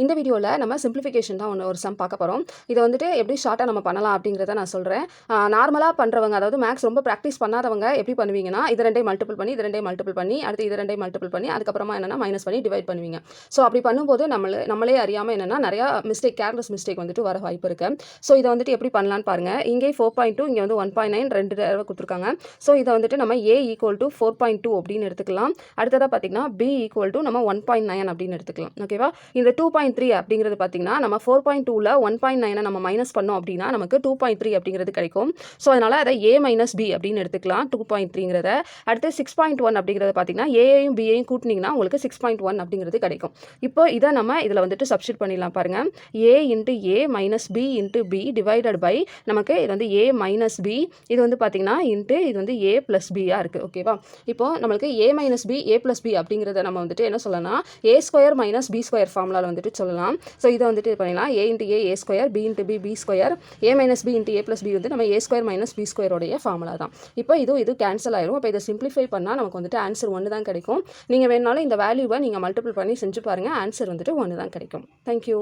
இந்த வீடியோவில் நம்ம சிம்பிளிஃபிகேஷன் தான் ஒரு சம் பார்க்க போகிறோம். இதை வந்துட்டு எப்படி ஷார்ட்டாக நம்ம பண்ணலாம் அப்படிங்கிறத நான் சொல்கிறேன். நார்மலாக பண்ணுறவங்க, அதாவது மேக்ஸ் ரொம்ப ப்ராக்டிஸ் பண்ணாதவங்க எப்படி பண்ணுவீங்கன்னா, இது ரெண்டையும் மல்டிபிள் பண்ணி அடுத்து இது ரெண்டையும் மல்டிபிள் பண்ணி அதுக்கப்புறமா என்னென்னா மைனஸ் பண்ணி டிவைட் பண்ணுவீங்க. ஸோ அப்படி பண்ணும்போது நம்மளே அறியாமல் என்னென்னா நிறையா கேர்லெஸ் மிஸ்டேக் வந்துட்டு வர வாய்ப்பு இருக்குது. ஸோ இதை வந்துட்டு எப்படி பண்ணலான்னு பாருங்கள். இங்கே 4.2, இங்கே வந்து 1.9 2 தடவை கொடுத்துருக்காங்க. ஸோ இதை வந்துட்டு நம்ம A = 4.2 அப்படின்னு எடுத்துக்கலாம். அடுத்ததாக பார்த்தீங்கன்னா B = நம்ம 1.9 அப்படின்னு எடுத்துக்கலாம். ஓகேவா? இந்த 2.3 அப்படிங்கிறது பார்த்தீங்கன்னா நம்ம 4.2ல் 1.9 நம்ம மைனஸ் பண்ணோம் அப்படின்னா நமக்கு 2.3 அப்படிங்கிறது கிடைக்கும். ஸோ அதனால் அதை A - B அப்படின்னு எடுத்துக்கலாம் 2.3ங்கிறத. அடுத்து 6.1 அப்படிங்கிறது பார்த்தீங்கன்னா ஏயும் பியையும் கூட்டினீங்கன்னா உங்களுக்கு 6.1 அப்படிங்கிறது கிடைக்கும். இப்போ இதை நம்ம இதில் வந்துட்டு சப்ஸ்டிட் பண்ணிடலாம் பாருங்கள். A × A - B × B divided by நமக்கு இது வந்து A - B, இது வந்து பார்த்தீங்கன்னா இது வந்து A + B இருக்குது. ஓகேவா? இப்போ நம்மளுக்கு A - B A + B அப்படிங்கிறத நம்ம வந்துட்டு என்ன சொல்லலாம், A² - B² ஃபார்முலாவில் வந்துட்டு சொல்லலாம். ஸோ இதை வந்துட்டு பண்ணிடலாம். A × A A², B × B B², A - B × A + B வந்து நம்ம A² - B² உடைய ஃபார்முலா தான். இப்போ இது கேன்சல் ஆயிரும். இப்போ இதை சிம்பிளிஃபை பண்ணால் நமக்கு வந்துட்டு ஆன்சர் 1 தான் கிடைக்கும். நீங்கள் வேணாலும் இந்த வேல்யூவை நீங்கள் மல்டிபிள் பண்ணி செஞ்சு பாருங்கள். ஆன்சர் வந்துட்டு 1 தான் கிடைக்கும். தேங்க்யூ.